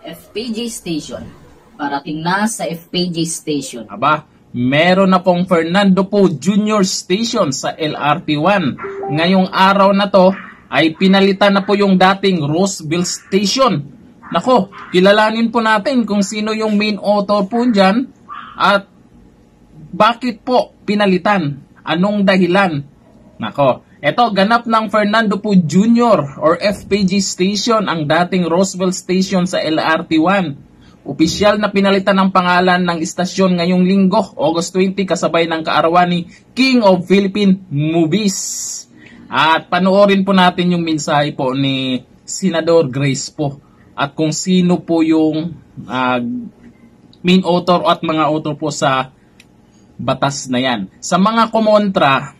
FPJ Station. Parating na sa FPJ Station. Aba, meron na pong Fernando Poe Jr. Station sa LRT1. Ngayong araw na to ay pinalitan na po yung dating Roseville Station. Nako, kilalanin po natin kung sino yung main author po dyan at bakit po pinalitan. Anong dahilan? Nako, eto ganap ng Fernando Poe Jr. or FPJ Station ang dating Roseville Station sa LRT1. Opisyal na pinalitan ng pangalan ng istasyon ngayong linggo, August 20, kasabay ng kaarawan ni King of Philippine Movies. At panoorin po natin yung mensahe po ni Senador Grace po at kung sino po yung main author at mga author po sa batas na yan. Sa mga kumontra,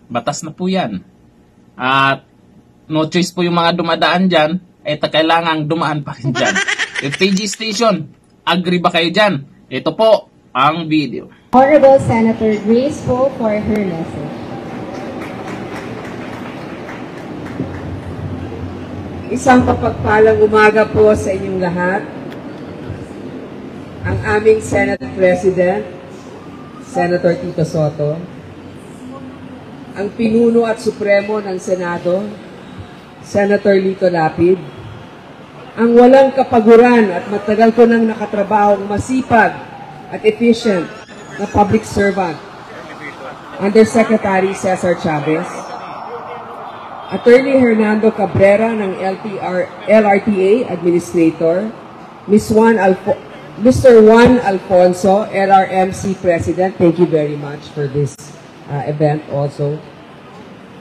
batas na po yan. At no choice po yung mga dumadaan dyan, kailangang dumaan pa rin dyan. FPJ Station, agree ba kayo dyan? Ito po ang video. Honorable Senator Grace Poe for her message. Isang kapagpalang umaga po sa inyong lahat. Ang aming Senate President, Senator Tito Soto, ang pinuno at supremo ng Senado, Senator Lito Lapid, ang walang kapaguran at matagal ko nang nakatrabahong masipag at efficient na public servant, Undersecretary Cesar Chavez, Attorney Hernando Cabrera ng LRTA Administrator, Mr. Juan Alfonso, LRMC President, thank you very much for this event also.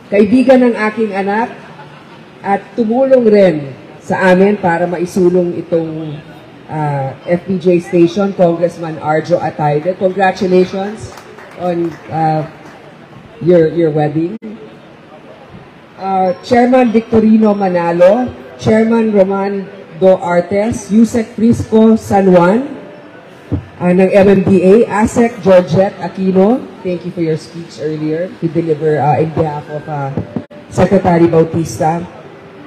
Kaibigan ng aking anak at tumulong rin sa amin para maisulong itong FPJ Station, Congressman Arjo Atayde. Congratulations on your wedding. Chairman Victorino Manalo, Chairman Roman Do Artes, Yusek Frisco San Juan ng MMDA, ASEC Georgette Aquino, thank you for your speech earlier to deliver in behalf of Secretary Bautista.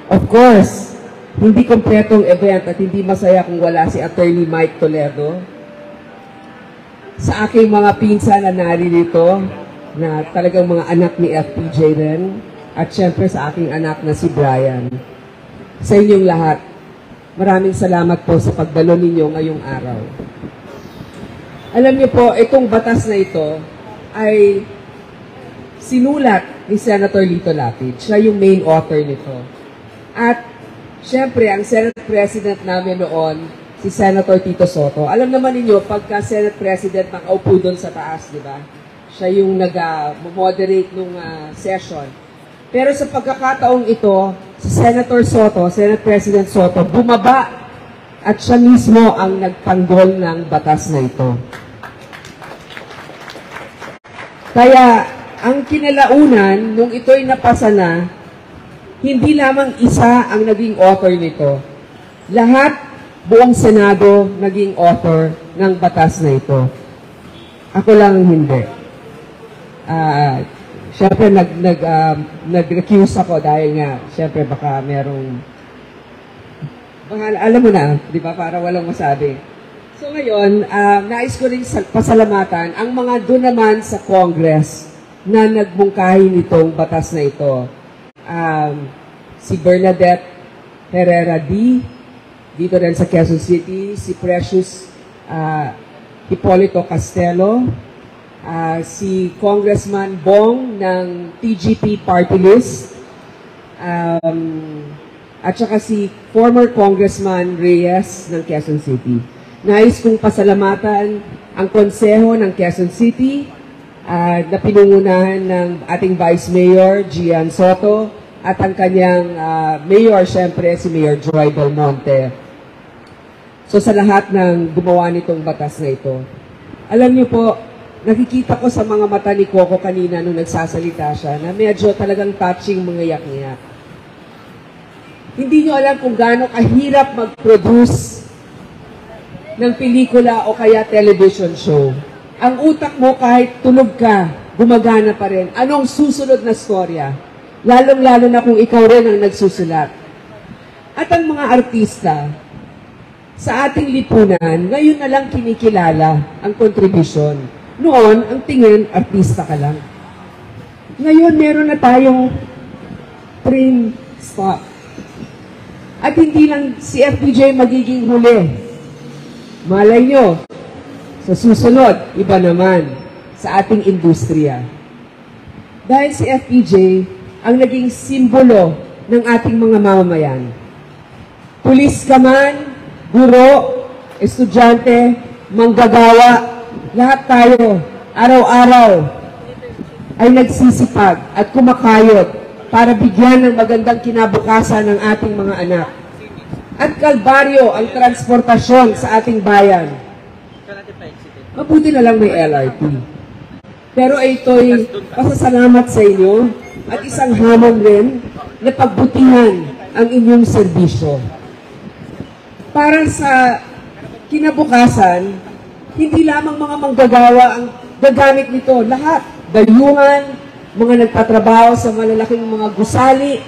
Of course, hindi kompletong event at hindi masaya kung wala si Attorney Mike Toledo. Sa aking mga pinsan na naririto, na talagang mga anak ni FPJ rin, at syempre sa aking anak na si Brian. Sa inyong lahat, maraming salamat po sa pagdalo ninyo ngayong araw. Alam niyo po, itong batas na ito ay sinulat ni Senator Lito Lapid. Siya yung main author nito. At siyempre, ang Senate President namin noon, si Senator Tito Soto. Alam naman ninyo, pagka Senate President, nakaupo doon sa taas, di ba? Siya yung nag-moderate nung session. Pero sa pagkakataong ito, si Senator Soto, Senate President Soto, bumaba at siya mismo ang nagtanggol ng batas na ito. Kaya, ang kinalaunan, nung ito'y napasa na, hindi lamang isa ang naging author nito. Lahat, buong Senado, naging author ng batas na ito. Ako lang hindi. Siyempre, nag-recuse ako dahil nga, siyempre, baka merong, alam mo na, di ba, para walang masabi. So ngayon, nais ko rin pasalamatan ang mga doon naman sa Congress na nagbungkahi nitong batas na ito. Si Bernadette Herrera D, dito rin sa Quezon City, si Precious Hipolito Castelo, si Congressman Bong ng TGP Party List, at saka si former Congressman Reyes ng Quezon City. Nais kong pasalamatan ang konseho ng Quezon City na pinungunahan ng ating Vice Mayor, Gian Soto, at ang kanyang mayor, siyempre, si Mayor Joy Belmonte. So sa lahat ng gumawa nitong batas na ito, alam niyo po, nakikita ko sa mga mata ni Coco kanina nung nagsasalita siya na medyo talagang touching mga yak-yak. Hindi niyo alam kung gaano kahirap mag-produce ng pelikula o kaya television show. Ang utak mo kahit tulog ka, gumagana pa rin. Anong susunod na storya? Lalong-lalo na kung ikaw rin ang nagsusulat. At ang mga artista, sa ating lipunan, ngayon na lang kinikilala ang kontribusyon. Noon, ang tingin, artista ka lang. Ngayon, meron na tayong train stop. At hindi lang si FPJ magiging huli. Malay nyo, sa susunod, iba naman sa ating industriya. Dahil si FPJ ang naging simbolo ng ating mga mamamayan. Pulis ka man, guro, estudyante, manggagawa, lahat tayo, araw-araw, ay nagsisipag at kumakayod para bigyan ng magandang kinabukasan ng ating mga anak. At kalbaryo ang transportasyon sa ating bayan. Mabuti na lang may LRT. Pero ito'y pasasalamat sa inyo at isang hamon rin na pagbutihan ang inyong serbisyo. Para sa kinabukasan, hindi lamang mga manggagawa ang gagamit nito. Lahat, dayuhan, mga nagtatrabaho sa malalaking mga gusali,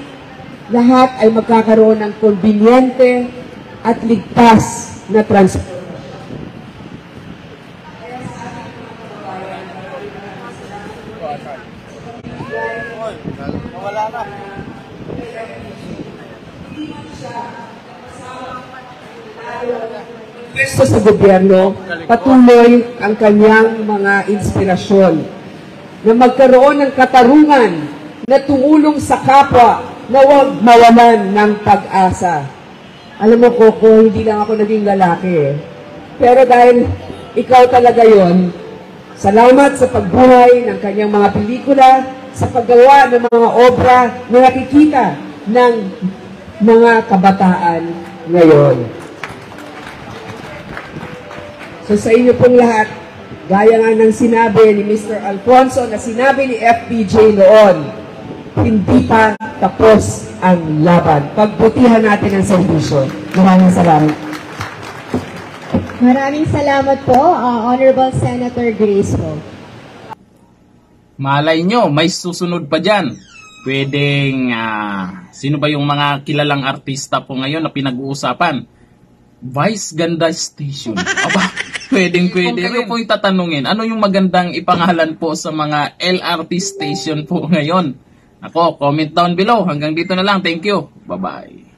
lahat ay magkakaroon ng konbinyente at ligtas na transport. Pwesto sa gobyerno, patuloy ang kanyang mga inspirasyon na magkaroon ng katarungan na tumulong sa kapwa na huwag mawalan ng pag-asa. Alam mo, Coco, hindi lang ako naging lalaki. Pero dahil ikaw talaga yon, salamat sa pagbuhay ng kanyang mga pelikula, sa paggawa ng mga obra na nakikita ng mga kabataan ngayon. So sa inyo pong lahat, gaya nga ng sinabi ni Mr. Alfonso na sinabi ni FPJ noon, hindi pa tapos ang laban. Pagbutihan natin ang serbisyo. Maraming salamat. Maraming salamat po, Honorable Senator Grace po. Malay nyo, may susunod pa dyan. Pwedeng, sino ba yung mga kilalang artista po ngayon na pinag-uusapan? Vice Ganda Station. Aba, pwede. Kung kayo po itatanungin, ano yung magandang ipangalan po sa mga LRT station po ngayon? Ako, comment down below. Hanggang dito na lang. Thank you. Bye-bye.